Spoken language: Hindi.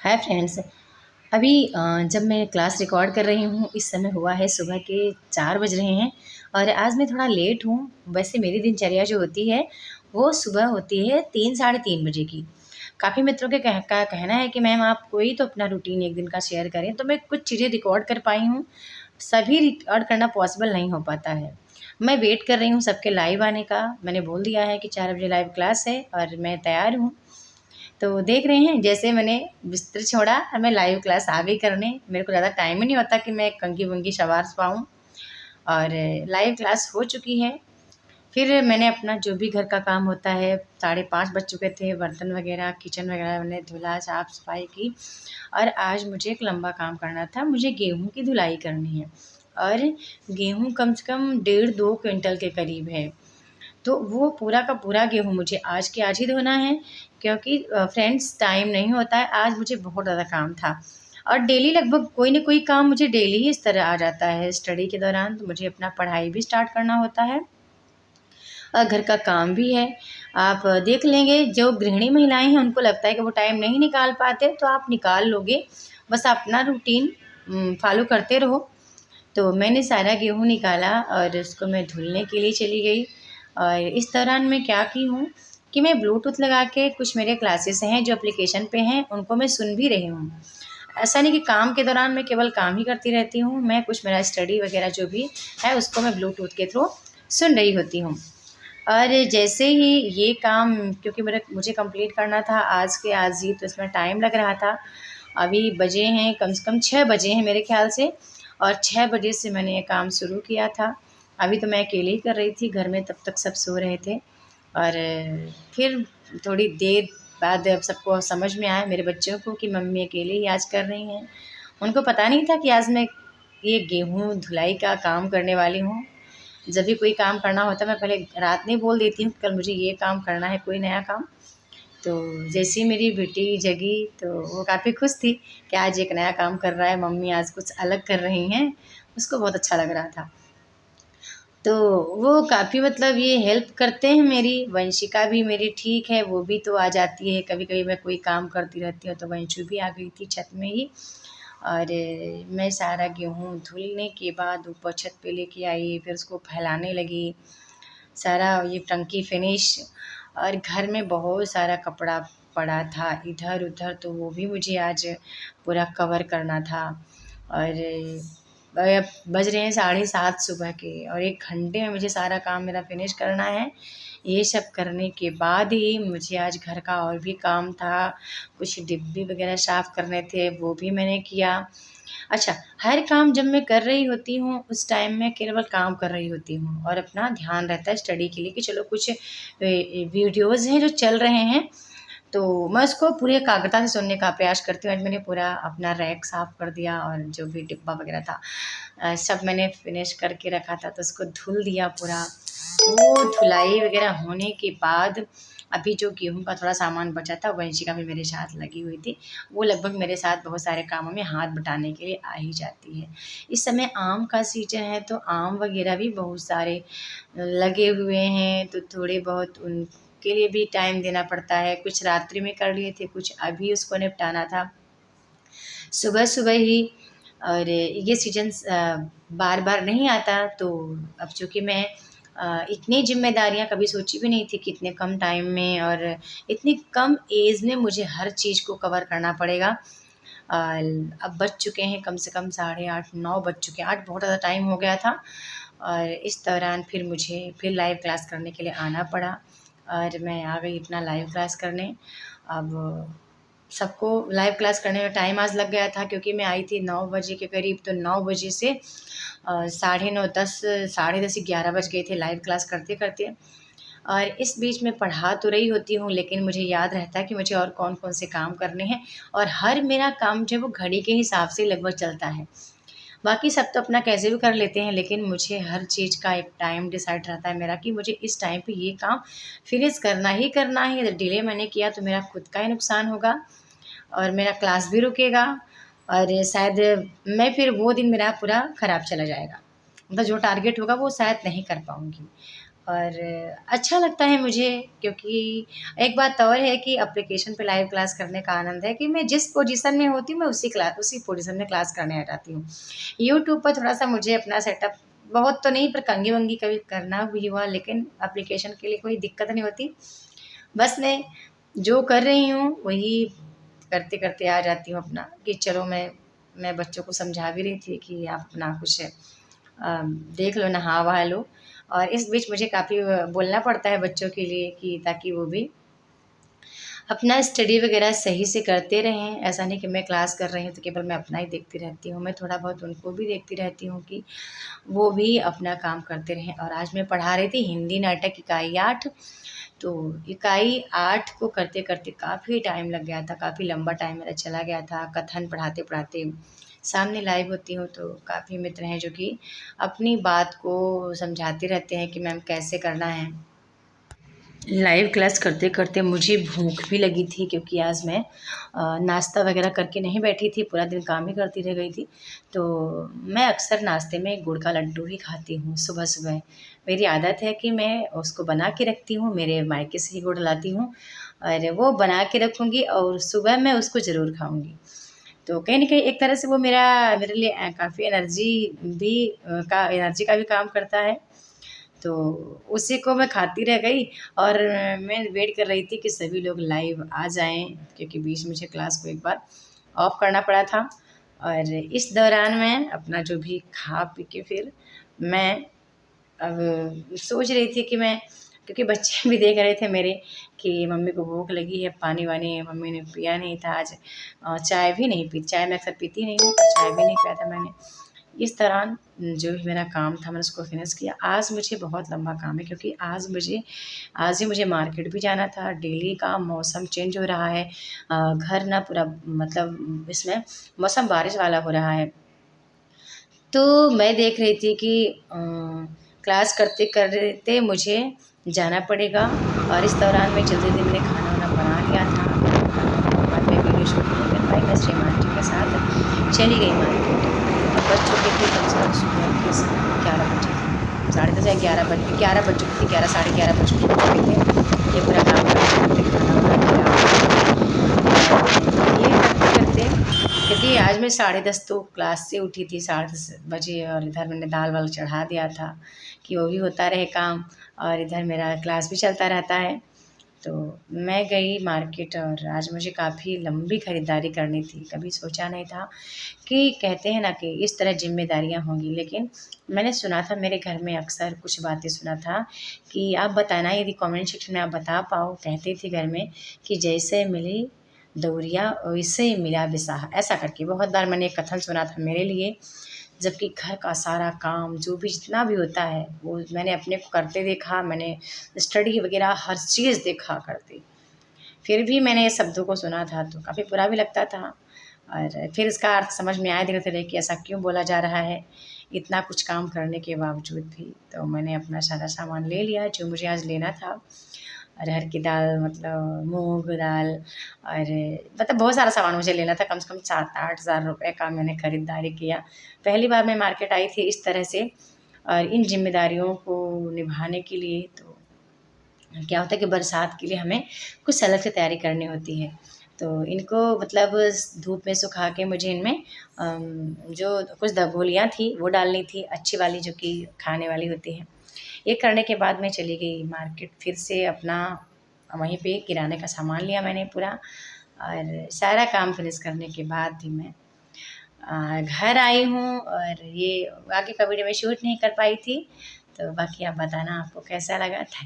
Hi friends. अभी जब मैं क्लास रिकॉर्ड कर रही हूँ इस समय हुआ है सुबह के 4 बज रहे हैं और आज मैं थोड़ा लेट हूँ। वैसे मेरी दिनचर्या जो होती है वो सुबह होती है 3 साढ़े 3 बजे की। काफ़ी मित्रों के का कहना है कि मैम आप कोई तो अपना रूटीन एक दिन का शेयर करें, तो मैं कुछ चीज़ें रिकॉर्ड कर पाई हूँ। सभी रिकॉर्ड करना पॉसिबल नहीं हो पाता है। मैं वेट कर रही हूँ सबके लाइव आने का। मैंने बोल दिया है कि 4 बजे लाइव क्लास है और मैं तैयार हूँ। तो देख रहे हैं जैसे मैंने बिस्तर छोड़ा और मैं लाइव क्लास आ गई करने। मेरे को ज़्यादा टाइम ही नहीं होता कि मैं कंघी वंघी सवार पाऊँ और लाइव क्लास हो चुकी है। फिर मैंने अपना जो भी घर का काम होता है, 5:30 बज चुके थे, बर्तन वगैरह किचन वगैरह मैंने धुला, साफ़ सफाई की और आज मुझे एक लंबा काम करना था। मुझे गेहूँ की धुलाई करनी है और गेहूँ कम से कम 1.5-2 क्विंटल के करीब है। तो वो पूरा का पूरा गेहूँ मुझे आज के आज ही धोना है, क्योंकि फ्रेंड्स टाइम नहीं होता है। आज मुझे बहुत ज़्यादा काम था और डेली लगभग कोई ना कोई काम मुझे डेली ही इस तरह आ जाता है। स्टडी के दौरान तो मुझे अपना पढ़ाई भी स्टार्ट करना होता है और घर का काम भी है। आप देख लेंगे जो गृहिणी महिलाएं हैं उनको लगता है कि वो टाइम नहीं निकाल पाते, तो आप निकाल लोगे। बस अपना रूटीन फॉलो करते रहो। तो मैंने सारा गेहूँ निकाला और उसको मैं धुलने के लिए चली गई। और इस दौरान मैं क्या की हूँ कि मैं ब्लूटूथ लगा के कुछ मेरे क्लासेस हैं जो एप्लीकेशन पे हैं उनको मैं सुन भी रही हूँ। ऐसा नहीं कि काम के दौरान मैं केवल काम ही करती रहती हूँ, मैं कुछ मेरा स्टडी वगैरह जो भी है उसको मैं ब्लूटूथ के थ्रू सुन रही होती हूँ। और जैसे ही ये काम, क्योंकि मुझे कंप्लीट करना था आज के आज ही, तो इसमें टाइम लग रहा था। अभी बजे हैं कम से कम 6 बजे हैं मेरे ख़्याल से और 6 बजे से मैंने ये काम शुरू किया था। अभी तो मैं अकेले ही कर रही थी घर में, तब तक सब सो रहे थे। और फिर थोड़ी देर बाद अब सबको समझ में आया मेरे बच्चों को कि मम्मी अकेले ही आज कर रही हैं। उनको पता नहीं था कि आज मैं ये गेहूँ धुलाई का काम करने वाली हूँ। जब भी कोई काम करना होता है मैं पहले रात में बोल देती हूँ कल मुझे ये काम करना है, कोई नया काम। तो जैसे ही मेरी बेटी जगी तो वो काफ़ी खुश थी कि आज एक नया काम कर रहा है, मम्मी आज कुछ अलग कर रही हैं। उसको बहुत अच्छा लग रहा था। तो वो काफ़ी मतलब ये हेल्प करते हैं मेरी। वंशिका भी मेरी ठीक है, वो भी तो आ जाती है कभी कभी। मैं कोई काम करती रहती हूँ तो वंशु भी आ गई थी छत में ही। और मैं सारा गेहूँ धुलने के बाद ऊपर छत पे लेके आई, फिर उसको फैलाने लगी। सारा ये टंकी फिनिश। और घर में बहुत सारा कपड़ा पड़ा था इधर उधर, तो वो भी मुझे आज पूरा कवर करना था। और अब बज रहे हैं 7:30 सुबह के और 1 घंटे में मुझे सारा काम मेरा फिनिश करना है। ये सब करने के बाद ही मुझे आज घर का और भी काम था। कुछ डिब्बे वगैरह साफ़ करने थे, वो भी मैंने किया। अच्छा, हर काम जब मैं कर रही होती हूँ उस टाइम मैं केवल काम कर रही होती हूँ और अपना ध्यान रहता है स्टडी के लिए कि चलो कुछ वीडियोज़ हैं जो चल रहे हैं, तो मैं उसको पूरी एकाग्रता से सुनने का प्रयास करती हूँ। आज मैंने पूरा अपना रैक साफ़ कर दिया और जो भी डिब्बा वगैरह था सब मैंने फिनिश करके रखा था, तो उसको धुल दिया पूरा। वो धुलाई वगैरह होने के बाद अभी जो गेहूँ का थोड़ा सामान बचा था, वंशिका भी मेरे साथ लगी हुई थी। वो लगभग मेरे साथ बहुत सारे कामों में हाथ बटाने के लिए आ ही जाती है। इस समय आम का सीज़न है तो आम वगैरह भी बहुत सारे लगे हुए हैं, तो थोड़े बहुत उनके लिए भी टाइम देना पड़ता है। कुछ रात्रि में कर लिए थे, कुछ अभी उसको निपटाना था सुबह सुबह ही। और ये सीज़न बार बार नहीं आता, तो अब चूँकि मैं इतनी ज़िम्मेदारियाँ कभी सोची भी नहीं थी कि इतने कम टाइम में और इतनी कम एज में मुझे हर चीज़ को कवर करना पड़ेगा। अब बज चुके हैं कम से कम 8:30-9 बज चुके हैं। 8 बहुत ज़्यादा टाइम हो गया था और इस दौरान फिर मुझे फिर लाइव क्लास करने के लिए आना पड़ा और मैं आ गई अपना लाइव क्लास करने। अब सबको लाइव क्लास करने में टाइम आज लग गया था, क्योंकि मैं आई थी 9 बजे के करीब, तो 9 बजे से 9:30 10 साढ़े 10 11 बज गए थे लाइव क्लास करते करते। और इस बीच में पढ़ा तो रही होती हूँ, लेकिन मुझे याद रहता है कि मुझे और कौन कौन से काम करने हैं और हर मेरा काम जो है वो घड़ी के हिसाब से लगभग चलता है। बाकी सब तो अपना कैसे भी कर लेते हैं, लेकिन मुझे हर चीज़ का एक टाइम डिसाइड रहता है मेरा कि मुझे इस टाइम पे ये काम फिनिश करना ही करना है। अगर डिले मैंने किया तो मेरा खुद का ही नुकसान होगा और मेरा क्लास भी रुकेगा और शायद मैं फिर वो दिन मेरा पूरा ख़राब चला जाएगा। मतलब जो टारगेट होगा वो शायद नहीं कर पाऊँगी। और अच्छा लगता है मुझे, क्योंकि एक बात और है कि एप्लीकेशन पे लाइव क्लास करने का आनंद है कि मैं जिस पोजीशन में होती हूँ मैं उसी पोजीशन में क्लास करने आ जाती हूँ। यूट्यूब पर थोड़ा-सा मुझे अपना सेटअप बहुत तो नहीं, पर कंघी-वंघी कभी करना भी हुआ, लेकिन एप्लीकेशन के लिए कोई दिक्कत नहीं होती। बस मैं जो कर रही हूँ वही करते-करते आ जाती हूँ अपना, कि चलो मैं बच्चों को समझा भी रही थी कि आप अपना कुछ देख लो, नहा-वहा लो। और इस बीच मुझे काफ़ी बोलना पड़ता है बच्चों के लिए, कि ताकि वो भी अपना स्टडी वगैरह सही से करते रहें। ऐसा नहीं कि मैं क्लास कर रही हूँ तो केवल मैं अपना ही देखती रहती हूँ, मैं थोड़ा बहुत उनको भी देखती रहती हूँ कि वो भी अपना काम करते रहें। और आज मैं पढ़ा रही थी हिंदी नाटक इकाई 8, तो इकाई 8 को करते-करते काफ़ी टाइम लग गया था, काफ़ी लंबा टाइम मेरा चला गया था। कथन पढ़ाते-पढ़ाते सामने लाइव होती हूँ तो काफ़ी मित्र हैं जो कि अपनी बात को समझाते रहते हैं कि मैम कैसे करना है। लाइव क्लास करते-करते मुझे भूख भी लगी थी, क्योंकि आज मैं नाश्ता वग़ैरह करके नहीं बैठी थी, पूरा दिन काम ही करती रह गई थी। तो मैं अक्सर नाश्ते में गुड़ का लड्डू ही खाती हूँ सुबह-सुबह। मेरी आदत है कि मैं उसको बना के रखती हूँ, मेरे मायके से ही गुड़ लाती हूँ और वो बना के रखूँगी और सुबह मैं उसको ज़रूर खाऊँगी। तो कहीं न कहीं एक तरह से वो मेरे लिए काफ़ी एनर्जी का भी काम करता है। तो उसी को मैं खाती रह गई और मैं वेट कर रही थी कि सभी लोग लाइव आ जाएँ, क्योंकि बीच मुझे क्लास को एक बार ऑफ करना पड़ा था। और इस दौरान मैं अपना जो भी खा पी के फिर मैं अब सोच रही थी कि मैं, क्योंकि बच्चे भी देख रहे थे मेरे कि मम्मी को भूख लगी है, पानी-वानी मम्मी ने पिया नहीं था आज, चाय भी नहीं पी, चाय मैं अक्सर पीती नहीं हूँ, पर चाय भी नहीं पिया था मैंने। इस दौरान जो भी मेरा काम था मैंने उसको फ़िनिश किया। आज मुझे बहुत लंबा काम है, क्योंकि आज ही मुझे मार्केट भी जाना था। डेली का मौसम चेंज हो रहा है। घर ना पूरा मतलब इसमें मौसम बारिश वाला हो रहा है। तो मैं देख रही थी कि क्लास करते-करते मुझे जाना पड़ेगा और इस दौरान मैं जल्दी-जल्दी मैंने खाना-वाना बना लिया था। बाद में वीडियो शूट नहीं कर पाई, मैं श्रीमान जी के साथ चली गई मार्केट। अब बज चुके थे कम से कम सुबह के 11 बजे थे। साढ़े 10 या 11 बज चुके थे, 11 साढ़े 11 बज चुके थे। ये पूरा काम करते-करते खाना-वाना किया। ये करते-करते, क्योंकि आज मैं 10:30 तो क्लास से उठी थी, 10:30 बजे, और इधर मैंने दाल-वाल चढ़ा दिया था कि वो भी होता रहे काम और इधर मेरा क्लास भी चलता रहता है। तो मैं गई मार्केट और आज मुझे काफ़ी लंबी खरीदारी करनी थी। कभी सोचा नहीं था कि कहते हैं ना कि इस तरह ज़िम्मेदारियाँ होंगी, लेकिन मैंने सुना था, मेरे घर में अक्सर कुछ बातें सुना था कि आप बताना, यदि कमेंट सेक्शन में आप बता पाओ, कहते थे घर में कि जैसे मिली दौरिया वैसे ही मिला बिसाह, ऐसा करके बहुत बार मैंने एक कथन सुना था मेरे लिए। जबकि घर का सारा काम जो भी जितना भी होता है वो मैंने अपने को करते देखा, मैंने स्टडी वगैरह हर चीज़ देखा करते। फिर भी मैंने ये शब्दों को सुना था तो काफ़ी बुरा भी लगता था और फिर इसका अर्थ समझ में आया धीरे-धीरे कि ऐसा क्यों बोला जा रहा है, इतना कुछ काम करने के बावजूद भी। तो मैंने अपना सारा सामान ले लिया जो मुझे आज लेना था। अरहर की दाल, मतलब मूँग दाल, और मतलब बहुत सारा सामान मुझे लेना था, कम से कम 7-8 हज़ार रुपए का मैंने खरीदारी किया। पहली बार मैं मार्केट आई थी इस तरह से, और इन ज़िम्मेदारियों को निभाने के लिए तो क्या होता है कि बरसात के लिए हमें कुछ अलग से तैयारी करनी होती है। तो इनको मतलब धूप में सुखा के मुझे इनमें जो कुछ दबोलियाँ थी वो डालनी थी, अच्छी वाली जो कि खाने वाली होती हैं। ये करने के बाद मैं चली गई मार्केट, फिर से अपना वहीं पे किराने का सामान लिया मैंने पूरा, और सारा काम फिनिश करने के बाद भी मैं घर आई हूँ। और ये आगे का वीडियो मैं शूट नहीं कर पाई थी, तो बाकी आप बताना आपको कैसा लगा।